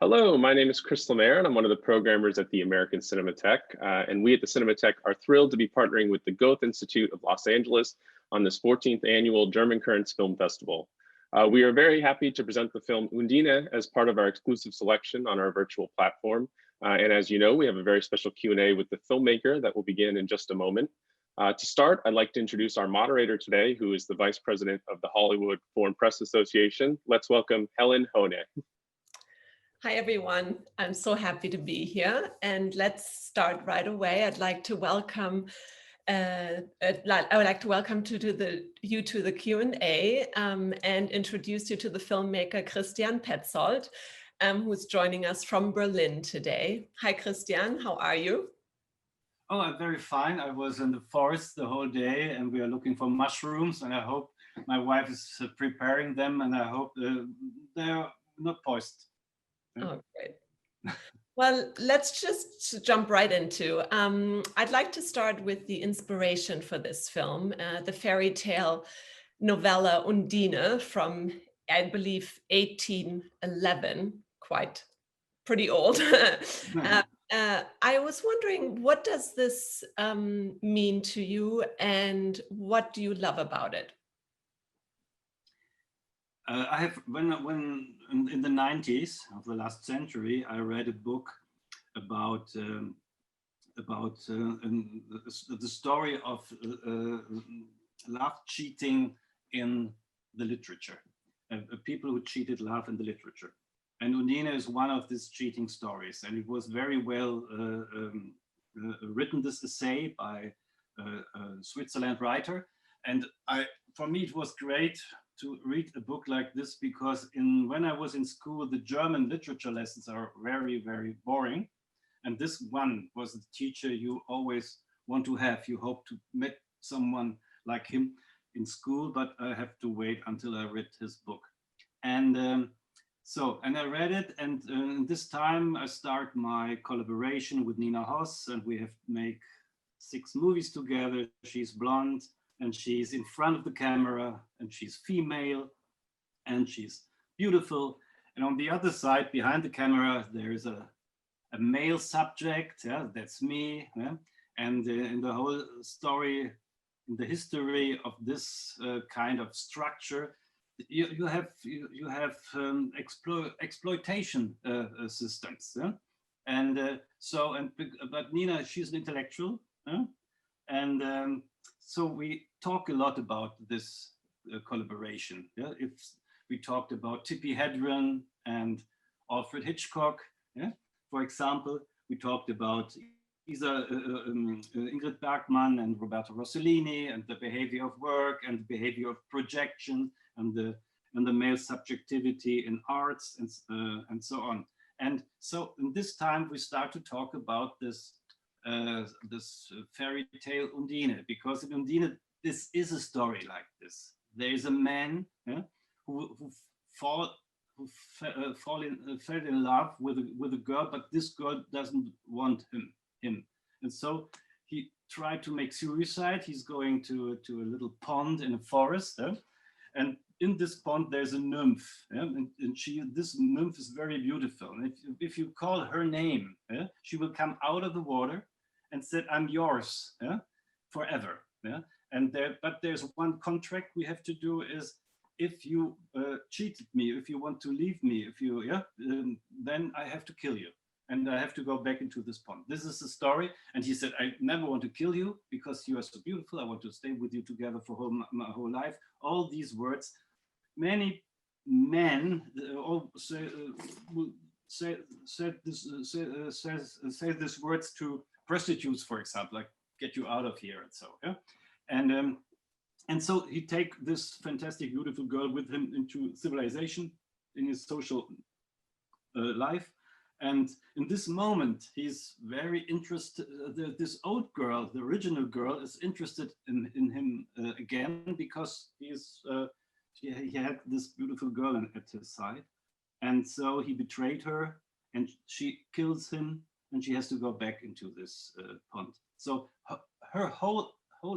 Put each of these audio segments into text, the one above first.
Hello, my name is Chris Lemaire, and I'm one of the programmers at the American Cinematheque. And we at the Cinematheque are thrilled to be partnering with the Goethe Institute of Los Angeles on this 14th annual German Currents Film Festival. We are very happy to present the film Undine as part of our exclusive selection on our virtual platform. And as you know, we have a very special Q&A with the filmmaker that will begin in just a moment. To start, I'd like to introduce our moderator today, who is the Vice President of the Hollywood Foreign Press Association. Let's welcome Helen Hoehne. Hi, everyone. I'm so happy to be here. And let's start right away. I'd like to welcome you to the Q&A and introduce you to the filmmaker Christian Petzold, who's joining us from Berlin today. Hi, Christian. How are you? Oh, I'm very fine. I was in the forest the whole day, and we are looking for mushrooms, and I hope my wife is preparing them, and I hope they're not poisoned. Oh, great. Well, let's just jump right into. I'd like to start with the inspiration for this film, the fairy tale novella Undine from, I believe, 1811, quite pretty old. I was wondering, what does this mean to you, and what do you love about it? I have when in the 90s of the last century, I read a book about the story of love cheating in the literature, people who cheated love in the literature. And Undine is one of these cheating stories, and it was very well written, this essay by a Switzerland writer. And for me, it was great to read a book like this, because when I was in school, the German literature lessons are very, very boring. And this one was the teacher you always want to have. You hope to meet someone like him in school, but I have to wait until I read his book. And I read it, and this time I start my collaboration with Nina Hoss, and we have made 6 movies together. She's blonde, and she's in front of the camera, and she's female, and she's beautiful. And on the other side, behind the camera, there is a male subject. Yeah, that's me. Yeah? And in the whole story, in the history of this kind of structure, you have exploitation systems. Yeah? But Nina, she's an intellectual. Yeah? And so we talk a lot about this collaboration. Yeah? If we talked about Tippi Hedren and Alfred Hitchcock, yeah? For example, we talked about Ingrid Bergman and Roberto Rossellini, and the behavior of work and the behavior of projection and the male subjectivity in arts and so on. And so in this time we start to talk about this fairy tale Undine, because in Undine this is a story like this. There is a man who fell in love with a girl, but this girl doesn't want him, and so he tried to make suicide. He's going to a little pond in a forest, and in this pond there's a nymph, and this nymph is very beautiful. And if you call her name, she will come out of the water and said, "I'm yours, forever." But there's one contract we have to do, is if you cheated me, if you want to leave me, then I have to kill you, and I have to go back into this pond. This is the story. And he said, "I never want to kill you because you are so beautiful. I want to stay with you together for my whole life." All these words, many men say these words to prostitutes, for example, like "get you out of here," and so. Yeah? And so he take this fantastic, beautiful girl with him into civilization, in his social life. And in this moment, he's very interested. This old girl, the original girl, is interested in him again, because he had this beautiful girl at his side. And so he betrayed her, and she kills him, and she has to go back into this pond. So her whole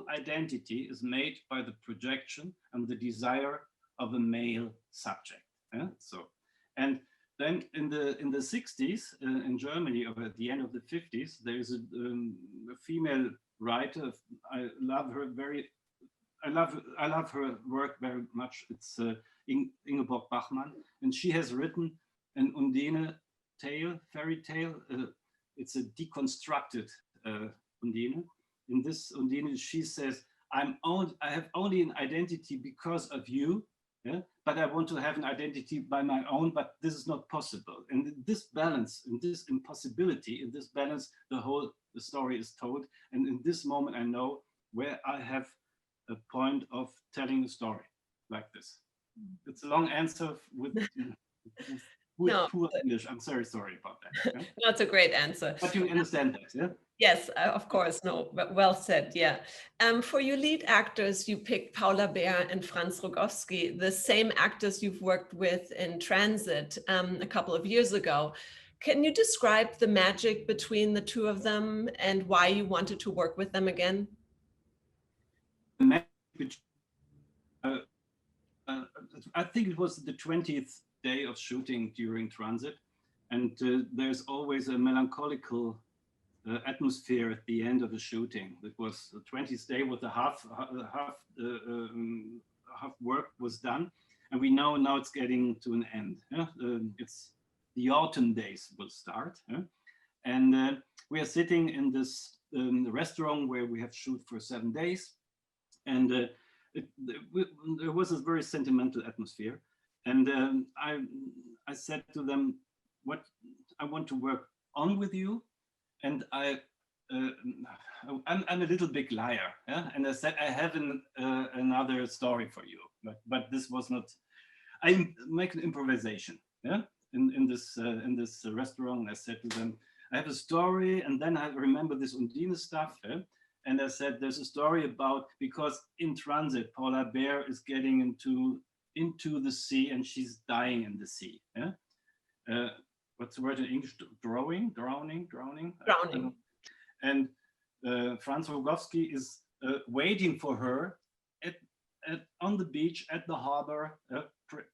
identity is made by the projection and the desire of a male subject. Yeah? So, and then in the 60s in Germany, or at the end of the 50s, there's a female writer. I love her her work very much. It's Ingeborg Bachmann, and she has written an Undine tale, fairy tale. It's a deconstructed Undine. In this Undine, she says, I have only an identity because of you, yeah? But I want to have an identity by my own, but this is not possible. And in this balance, in this impossibility, in this balance, the story is told. And in this moment, I know where I have a point of telling a story like this. It's a long answer with poor English. I'm sorry about that. Yeah? No, it's a great answer. But you understand that, yeah? Yes, of course. No, but well said. Yeah. For your lead actors, you picked Paula Beer and Franz Rogowski, the same actors you've worked with in Transit a couple of years ago. Can you describe the magic between the two of them and why you wanted to work with them again? The magic, I think it was the 20th day of shooting during Transit, and there's always a melancholical atmosphere at the end of the shooting. It was the 20th day with the half work was done, and we know now it's getting to an end. Yeah? It's the autumn days will start, yeah? And we are sitting in this restaurant where we have shoot for 7 days, and there was a very sentimental atmosphere. And I said to them, "What I want to work on with you." And I'm a little big liar, yeah? And I said, I have another story for you, but this was not. I make an improvisation, yeah, in this restaurant. I said to them, I have a story, and then I remember this Undine stuff, yeah? And I said, there's a story about, because in Transit, Paula Beer is getting into the sea, and she's dying in the sea, yeah. What's the word in English? Drowning. And Franz Rogowski is waiting for her on the beach at the harbor.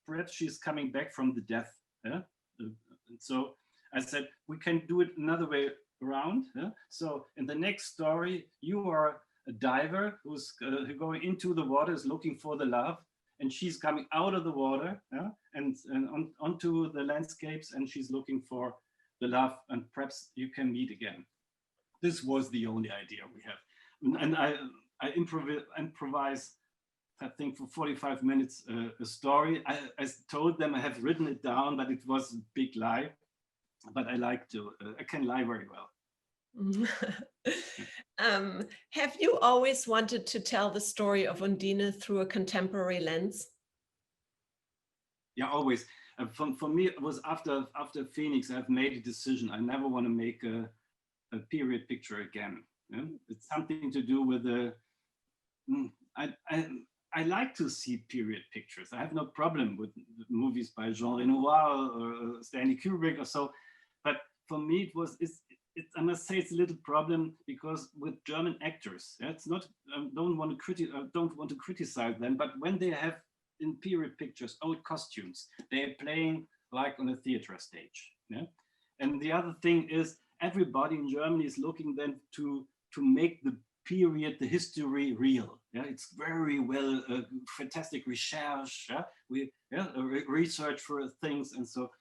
Perhaps she's coming back from the death. Yeah? And so I said, we can do it another way around. Yeah? So in the next story, you are a diver who's going into the water, is looking for the love. And she's coming out of the water, yeah? and onto the landscapes, and she's looking for the love, and perhaps you can meet again. This was the only idea we have. And I improvise, I think, for 45 minutes a story. I told them I have written it down, but it was a big lie. But I can lie very well. Have you always wanted to tell the story of Undine through a contemporary lens? Yeah, always. For me, it was after Phoenix, I've made a decision. I never want to make a period picture again. Yeah? It's something to do with I like to see period pictures. I have no problem with movies by Jean Renoir or Stanley Kubrick or so. But for me, I must say it's a little problem, because with German actors, yeah, it's not. I don't want to criticize them, but when they have in period pictures old costumes, they are playing like on a theater stage. Yeah, and the other thing is everybody in Germany is looking then to make the period, the history real. Yeah, it's very well fantastic research. Yeah, research for things and so.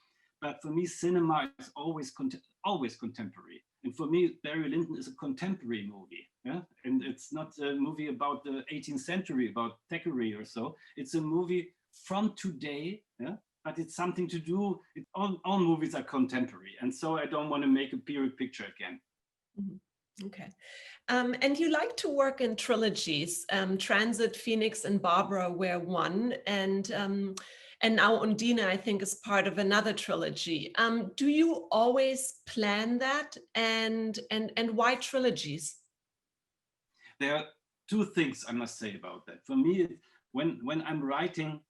But for me, cinema is always contemporary. And for me, Barry Lyndon is a contemporary movie. Yeah? And it's not a movie about the 18th century, about Thackeray or so. It's a movie from today, yeah? But it's something to do, all movies are contemporary. And so I don't want to make a period picture again. Mm-hmm. Okay. And you like to work in trilogies. Transit, Phoenix, and Barbara were one. And now Undine, I think, is part of another trilogy. Do you always plan that? And why trilogies? There are two things I must say about that. For me, when I'm writing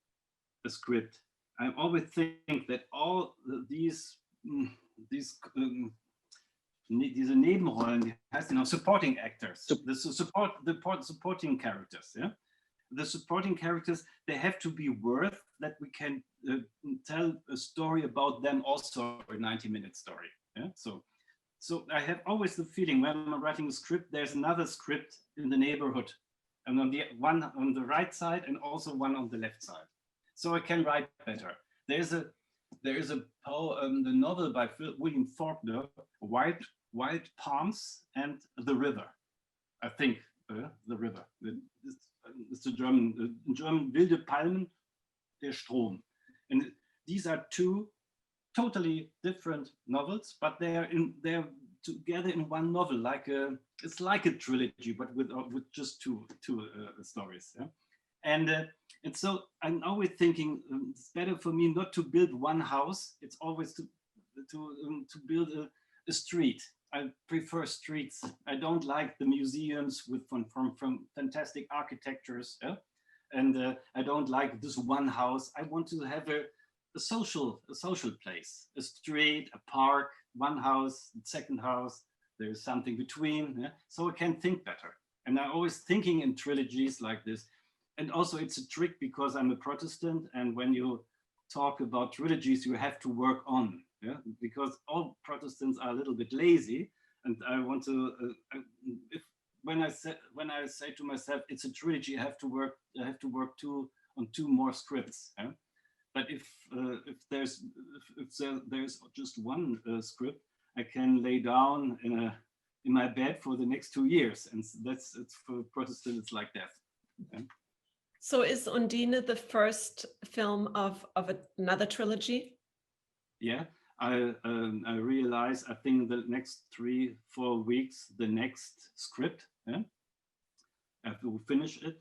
a script, I always think that all these Nebenrollen, supporting actors, the supporting characters, yeah, the supporting characters, they have to be worth that we can tell a story about them, also a 90-minute story. Yeah? So I have always the feeling when I'm writing a script, there's another script in the neighborhood, and on the one on the right side and also one on the left side. So I can write better. There is a the novel by William Faulkner, Wild Palms and the River. I think the river. It's the German Wilde Palmen, der Strom. And these are two totally different novels, but they're together in one novel. It's like a trilogy, but with just two stories. Yeah? And so I'm always thinking it's better for me not to build one house. It's always to build a street. I prefer streets. I don't like the museums from fantastic architectures. Yeah? And I don't like this one house. I want to have a social place, a street, a park, one house, second house. There's something between. Yeah? So I can think better. And I'm always thinking in trilogies like this. And also it's a trick because I'm a Protestant. And when you talk about trilogies, you have to work on. Yeah, because all Protestants are a little bit lazy, and I want to. When I say to myself, it's a trilogy, I have to work on two more scripts. Yeah? But if there's just one script, I can lay down in my bed for the next 2 years, and it's for Protestants, it's like that. Yeah? So is Undine the first film of another trilogy? Yeah. I realize, I think the next 3-4 weeks, the next script, yeah? I have to finish it.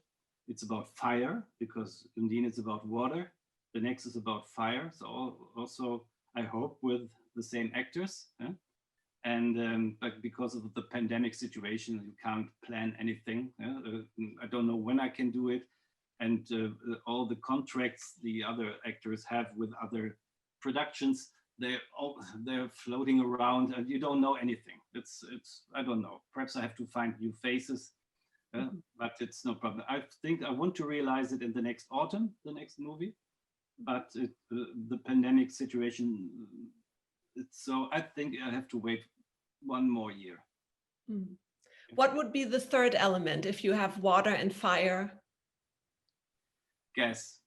It's about fire, because Undine is about water. The next is about fire. So also, I hope, with the same actors. Yeah? And but because of the pandemic situation, you can't plan anything. Yeah? I don't know when I can do it. And all the contracts the other actors have with other productions, they're floating around and you don't know anything. It's I don't know. Perhaps I have to find new faces, but it's no problem. I think I want to realize it in the next autumn, the next movie, but the pandemic situation. So I think I have to wait 1 more year. Mm. What would be the third element if you have water and fire? Gas.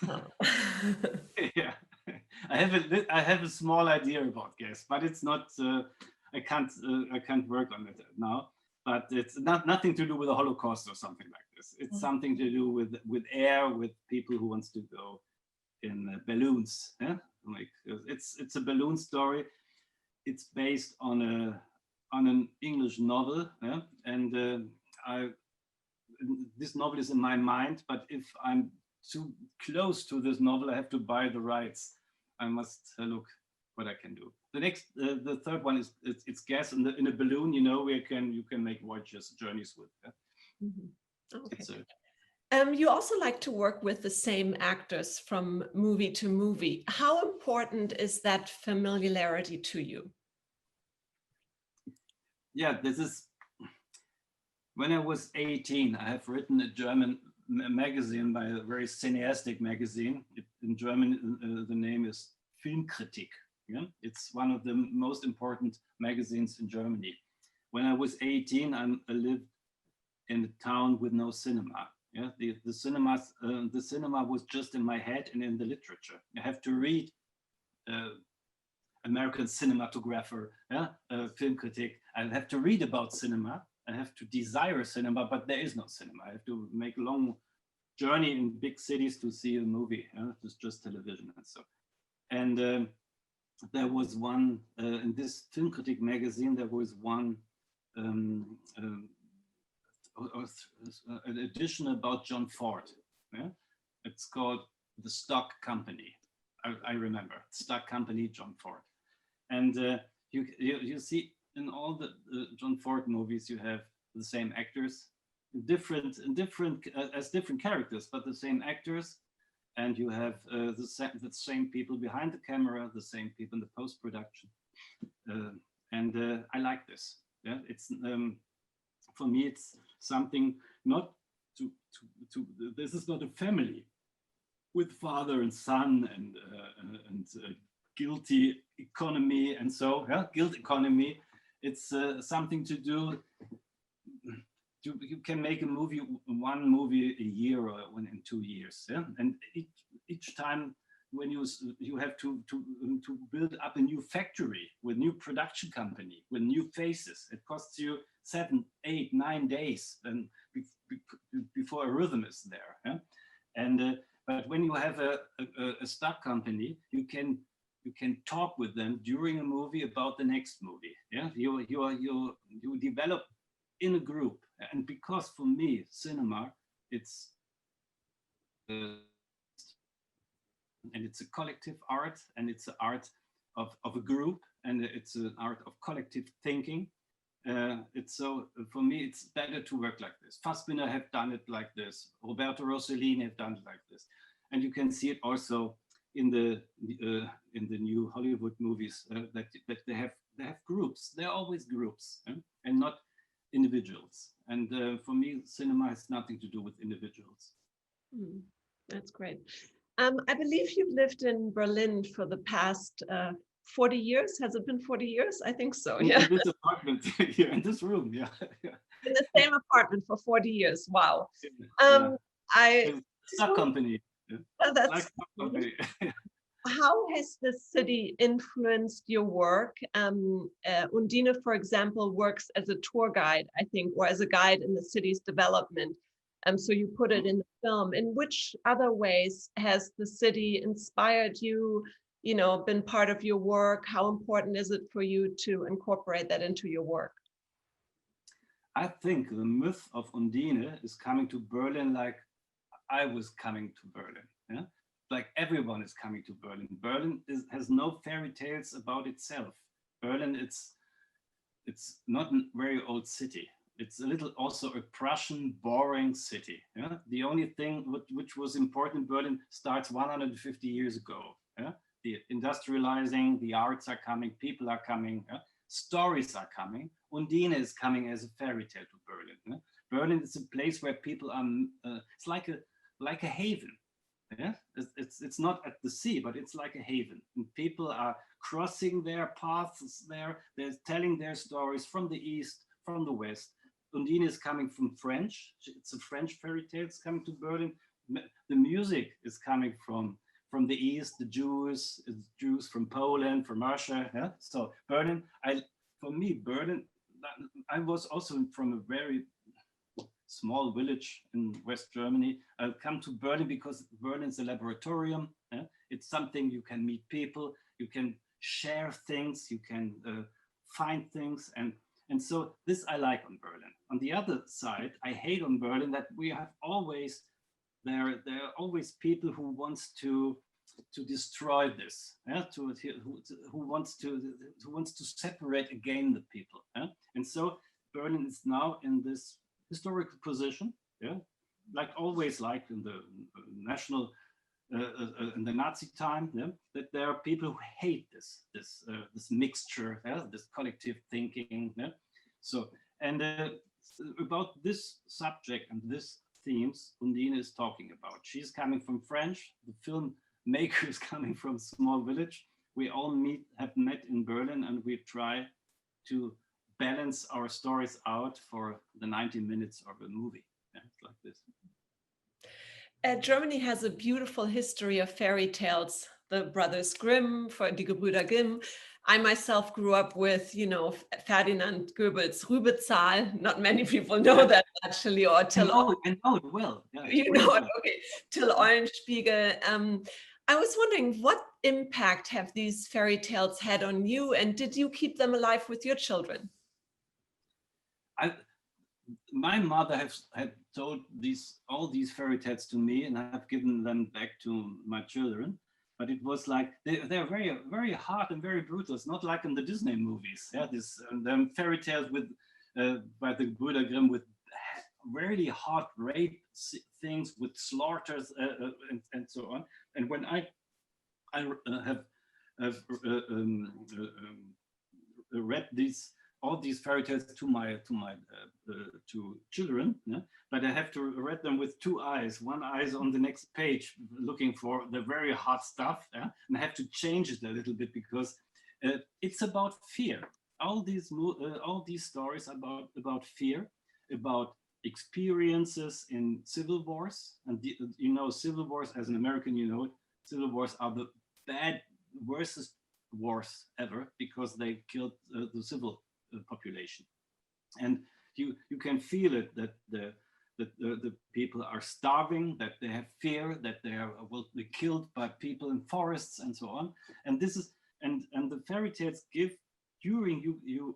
Oh. Yeah. I have a small idea about gas, but it's not. I can't work on it now. But it's nothing to do with the Holocaust or something like this. It's something to do with air, with people who wants to go in balloons. Yeah, like it's a balloon story. It's based on an English novel. Yeah, and this novel is in my mind. But if I'm too close to this novel, I have to buy the rights. I must look what I can do. The third one is it's gas in a balloon. You know, you can make voyages, journeys with. Yeah? Mm-hmm. Okay. You also like to work with the same actors from movie to movie. How important is that familiarity to you? Yeah, this is. When I was 18, I have written a German magazine, by a very cineastic magazine. In German, the name is Filmkritik. Yeah? It's one of the most important magazines in Germany. When I was 18, I lived in a town with no cinema. Yeah? The cinema was just in my head and in the literature. I have to read American cinematographer, Filmkritik. I have to read about cinema. I have to desire cinema, but there is no cinema. I have to make a long journey in big cities to see a movie. It's just television and so. And there was one, in this Filmkritik magazine, there was one an edition about John Ford. Yeah? It's called The Stock Company. I remember, Stock Company, John Ford. And you see, in all the John Ford movies, you have the same actors, different characters, but the same actors, and you have the same people behind the camera, the same people in the post-production, and I like this. Yeah, it's for me, it's something not this is not a family with father and son and guilty economy and so guilt economy. It's something to do. You can make a movie, one movie a year or one in 2 years, and each time when you have to build up a new factory with new production company with new faces, it costs you 7, 8, 9 days and before a rhythm is there, and but when you have a stock company, you can talk with them during a movie about the next movie. You develop in a group, and because for me cinema, it's and it's a collective art, and it's an art of a group, and it's an art of collective thinking. It's so, for me, it's better to work like this. Fassbinder have done it like this. Roberto Rossellini have done it like this, and you can see it also in the new Hollywood movies that they have groups. They're always groups, and not individuals. And for me, cinema has nothing to do with individuals. That's great. I believe you've lived in Berlin for the past 40 years. Has it been 40 years? I think so. Yeah. In this apartment here in this room. Yeah. In the same apartment for 40 years. Wow. Stock company. That's company. How has the city influenced your work? Undine, for example, works as a tour guide, I think, or as a guide in the city's development. So you put it in the film. In which other ways has the city inspired you, been part of your work? How important is it for you to incorporate that into your work? I think the myth of Undine is coming to Berlin like I was coming to Berlin. Yeah? Like everyone is coming to Berlin. Berlin has no fairy tales about itself. Berlin, it's not a very old city. It's a little also a Prussian boring city. Yeah? The only thing which was important in Berlin starts 150 years ago. Yeah? The industrializing, the arts are coming, people are coming, stories are coming. Undine is coming as a fairy tale to Berlin. Yeah? Berlin is a place where people are, it's like a haven. Yeah? It's not at the sea, but it's like a haven. And people are crossing their paths there. They're telling their stories from the east, from the west. Undine is coming from French. It's a French fairy tale. It's coming to Berlin. The music is coming from the east. The Jews from Poland, from Russia. Yeah? So Berlin. For me, Berlin. I was also from a very small village in West Germany. I'll come to Berlin because Berlin's a laboratorium. Yeah? It's something you can meet people. You can share things. You can find things and so this I like on Berlin. On the other side, I hate on Berlin that we have always, there are always people who wants to destroy this, who wants to separate again the people. And so Berlin is now in this historical position, like always, like in the national, in the Nazi time, that there are people who hate this mixture, this collective thinking. So, and about this subject and this themes, Undine is talking about. She's coming from French. The filmmaker is coming from a small village. We all have met in Berlin, and we try to balance our stories out for the 90 minutes of a movie. Yeah, it's like this. Germany has a beautiful history of fairy tales. The Brothers Grimm, die Gebrüder Grimm. I myself grew up with, Ferdinand Goebbels' Rübezahl. Not many people know that actually, or Till. I know it well. Yeah, you know it, okay. Till Eulenspiegel. I was wondering, what impact have these fairy tales had on you, and did you keep them alive with your children? My mother had told all these fairy tales to me, and I have given them back to my children. But it was like they're very, very hard and very brutal. It's not like in the Disney movies. Yeah, them fairy tales with by the Brüder Grimm with really hard rape things, with slaughters and so on. And when I have read these all these fairy tales to my to children, yeah? But I have to read them with two eyes. One eye is on the next page, looking for the very hard stuff, yeah? And I have to change it a little bit because it's about fear. All these stories about fear, about experiences in civil wars, and you know, civil wars as an American, you know, civil wars are the worst wars ever because they killed the civil population, and you can feel it that the people are starving, that they have fear, that they will be killed by people in forests and so on. And this is and the fairy tales give, during you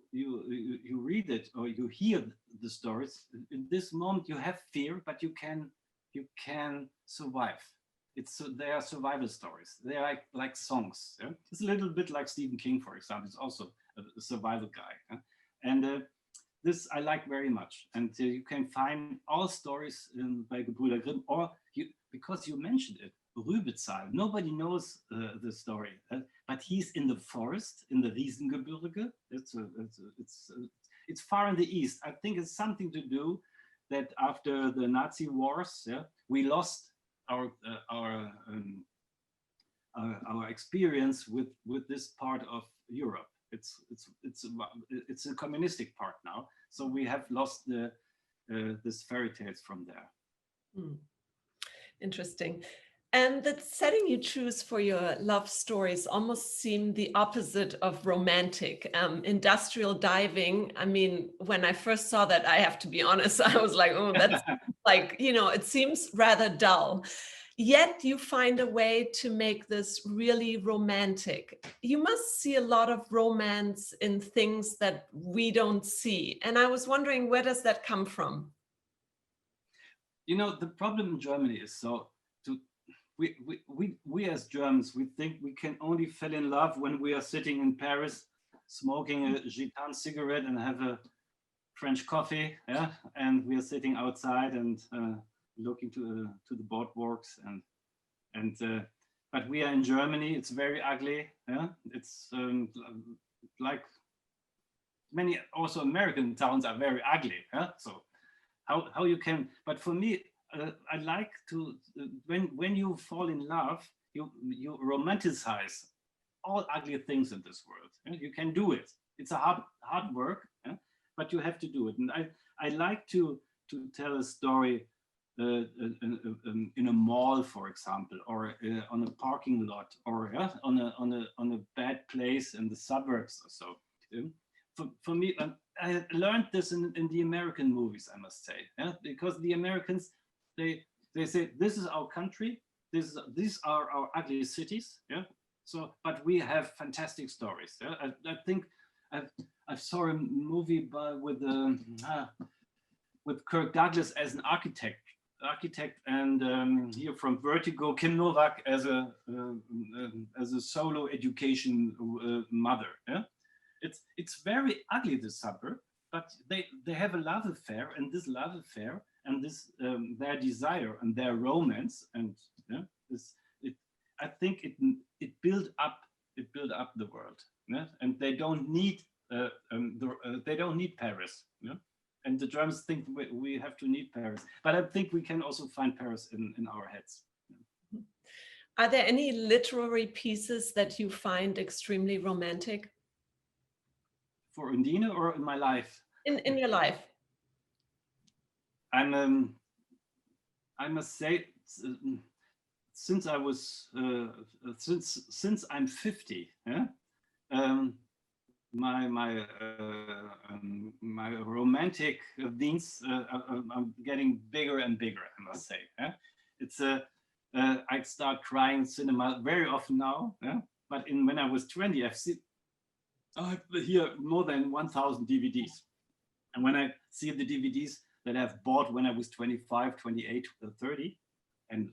read it or you hear the stories, in this moment you have fear, but you can survive. They are survival stories. They are like songs. Yeah? It's a little bit like Stephen King, for example. It's also a survival guy. Yeah? And this I like very much. And you can find all stories by Gebrüder Grimm, or because you mentioned it, Rübezahl. Nobody knows the story, but he's in the forest, in the Riesengebirge. It's far in the east. I think it's something to do that after the Nazi wars, yeah, we lost our experience with this part of Europe. It's a communistic part now, so we have lost this fairy tales from there. Interesting. And the setting you choose for your love stories almost seem the opposite of romantic. Industrial diving. I mean, when I first saw that, I have to be honest, I was like, oh, that's like, you know, it seems rather dull. Yet you find a way to make this really romantic. You must see a lot of romance in things that we don't see. And I was wondering, where does that come from? You know, the problem in Germany is we as Germans, we think we can only fall in love when we are sitting in Paris, smoking a Gitan cigarette and have a French coffee, yeah, and we are sitting outside and looking to the boardwalks but we are in Germany. It's very ugly, yeah. It's like many also American towns are very ugly, yeah. So how you can, but for me, I like to when you fall in love, you romanticize all ugly things in this world. Yeah? You can do it. It's a hard work, yeah? But you have to do it. And I like to tell a story in a mall, for example, or on a parking lot, or yeah, on a bad place in the suburbs or so. For me, I learned this in the American movies, I must say, yeah? Because the Americans, they say, this is our country, these are our ugly cities, yeah. So, but we have fantastic stories. Yeah? I think I saw a movie with Kirk Douglas as an architect, and here from Vertigo, Kim Novak as a solo education mother. Yeah? It's very ugly, this suburb, but they have a love affair, and this love affair and this their desire and their romance, and yeah, I think it built up the world, yeah? And they don't need Paris, yeah? And the Germans think we have to need Paris, but I think we can also find Paris in our heads. Are there any literary pieces that you find extremely romantic? For Undine or in my life? In your life. I must say, since I was since I'm 50, yeah, my romantic needs are getting bigger and bigger, I must say. Yeah? It's I start crying cinema very often now, yeah? But when I was 20, I have here more than 1,000 DVDs. And when I see the DVDs that I've bought when I was 25, 28, 30, and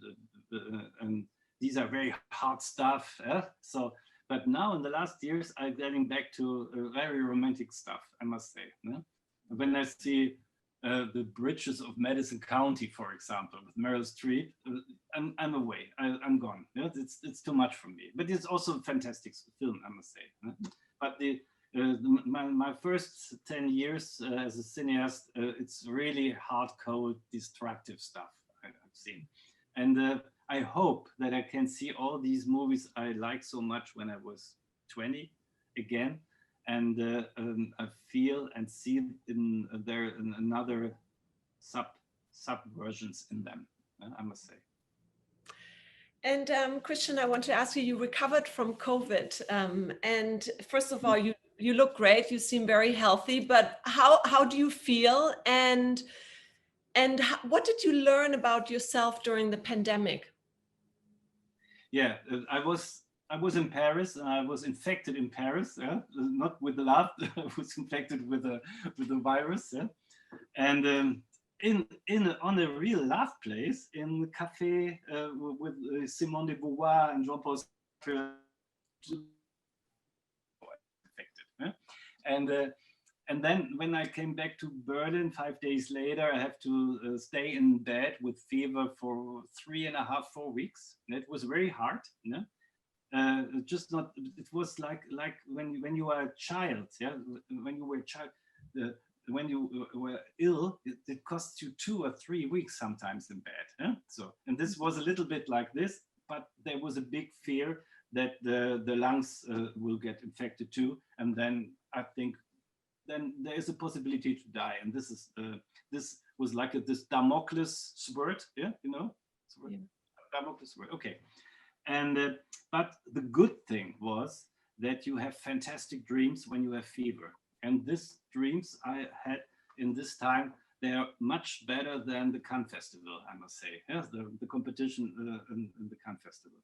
these are very hard stuff. Yeah? So, but now in the last years, I'm getting back to very romantic stuff, I must say. Yeah? When I see the Bridges of Madison County, for example, with Meryl Streep, I'm away. I'm gone. Yeah? It's too much for me. But it's also a fantastic film, I must say. Yeah? But my first 10 years as a cineast, it's really hardcore, destructive stuff I've seen. And I hope that I can see all these movies I like so much when I was 20 again. And I feel and see there another subversions in them, I must say. And Christian, I want to ask you, you recovered from COVID. And first of all, you look great. You seem very healthy, but how do you feel? And what did you learn about yourself during the pandemic? Yeah, I was in Paris, and I was infected in Paris, not with the love, I was infected with the virus, and on a real love place in the cafe with Simone de Beauvoir and Jean-Paul Sartre, infected, and then when I came back to Berlin 5 days later, I have to stay in bed with fever for 3.5, 4 weeks. And it was very hard. Just not. It was like when you are a child. Yeah, when you were a child, when you were ill, it costs you 2 or 3 weeks sometimes in bed. Yeah? So, and this was a little bit like this, but there was a big fear that the lungs will get infected too, and then I think. Then there is a possibility to die, and this was like this Damocles sword, yeah, sword. Yeah. Damocles sword. Okay, and but the good thing was that you have fantastic dreams when you have fever, and these dreams I had in this time, they are much better than the Cannes Festival, I must say. Yes, the competition in the Cannes Festival,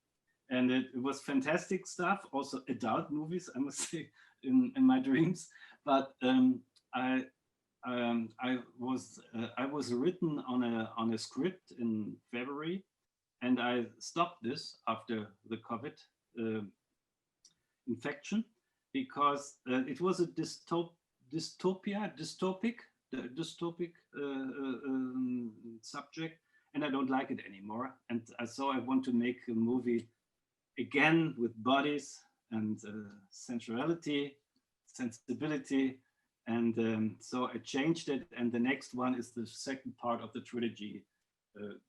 and it was fantastic stuff. Also adult movies, I must say, in my dreams. But I was written on a script in February, and I stopped this after the COVID infection because it was a dystopic subject, and I don't like it anymore. And so I want to make a movie again with bodies and sensuality. Sensibility, and so I changed it, and the next one is the second part of the trilogy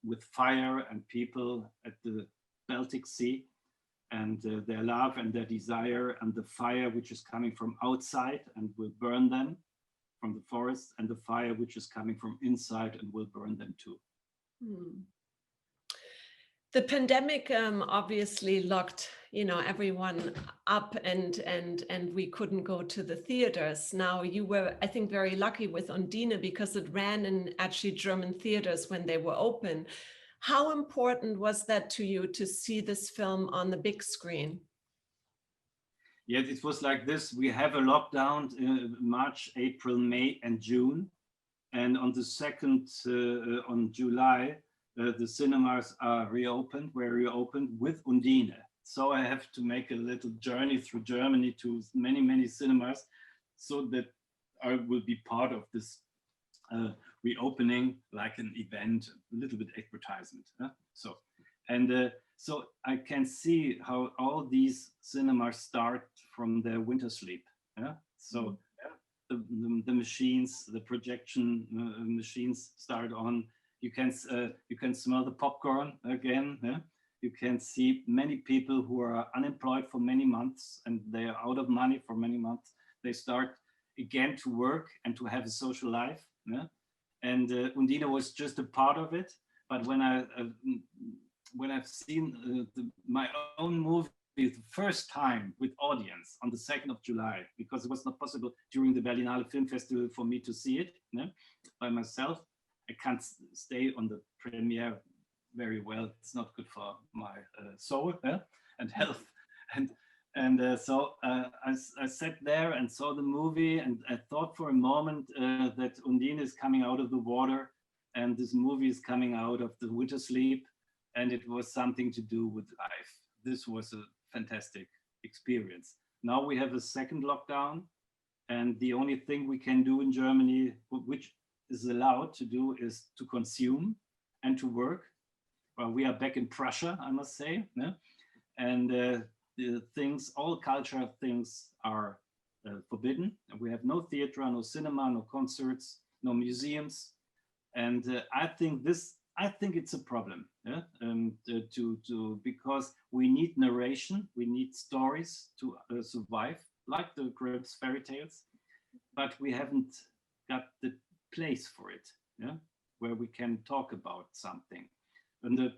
with fire and people at the Baltic Sea, and their love and their desire, and the fire which is coming from outside and will burn them from the forest, and the fire which is coming from inside and will burn them too. The pandemic obviously locked, everyone up, and we couldn't go to the theaters. Now, you were, I think, very lucky with Undine because it ran in actually German theaters when they were open. How important was that to you to see this film on the big screen? Yes, it was like this. We have a lockdown March, April, May, and June, and on the 2nd on July. The cinemas were reopened with Undine. So I have to make a little journey through Germany to many, many cinemas so that I will be part of this reopening, like an event, a little bit advertisement. So I can see how all these cinemas start from their winter sleep. So the machines, the projection machines start on. You can smell the popcorn again. You can see many people who are unemployed for many months and they are out of money for many months. They start again to work and to have a social life. And Undine was just a part of it. But when I've seen my own movie the first time with audience on the 2nd of July, because it was not possible during the Berlinale Film Festival for me to see it by myself. I can't stay on the premiere very well. It's not good for my soul and health. And so I sat there and saw the movie, and I thought for a moment that Undine is coming out of the water and this movie is coming out of the winter sleep, and it was something to do with life. This was a fantastic experience. Now we have a second lockdown, and the only thing we can do in Germany, which is allowed to do, is to consume and to work. Well, we are back in Prussia, I must say, and the things, all cultural things are forbidden. We have no theater, no cinema, no concerts, no museums, and I think it's a problem. Yeah? Because we need narration, we need stories to survive, like the Grimm's fairy tales, but we haven't got the place for it. Yeah, where we can talk about something. And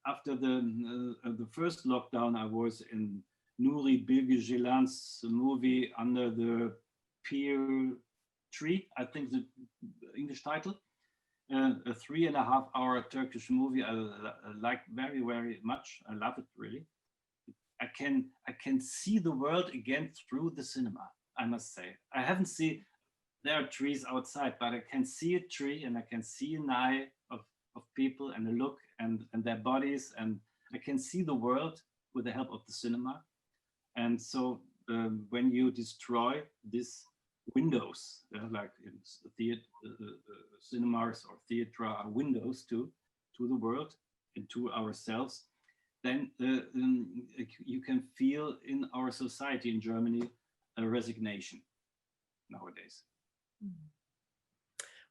after the first lockdown, I was in Nuri Bilge Ceylan's movie Under the Pear Tree, I think the English title, a 3.5-hour Turkish movie. I like very, very much. I love it, really. I can see the world again through the cinema, I must say. I haven't seen, there are trees outside, but I can see a tree and I can see an eye of people and a look and their bodies, and I can see the world with the help of the cinema. And so when you destroy these windows, like in theater, cinemas or theater are windows to the world and to ourselves, then you can feel in our society in Germany a resignation nowadays.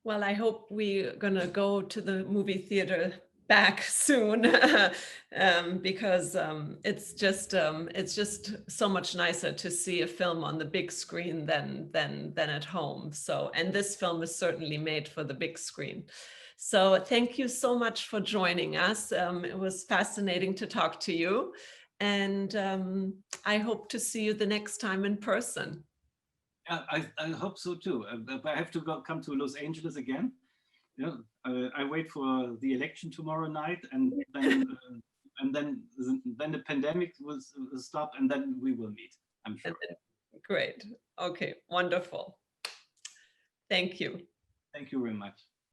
Well, I hope we're gonna go to the movie theater back soon because it's just so much nicer to see a film on the big screen than at home. So, and this film is certainly made for the big screen. So thank you so much for joining us. It was fascinating to talk to you, and I hope to see you the next time in person. I hope so too. I have to come to Los Angeles again. Yeah, I wait for the election tomorrow night, and then the pandemic will stop, and then we will meet, I'm sure. Great. Okay, wonderful. Thank you. Thank you very much.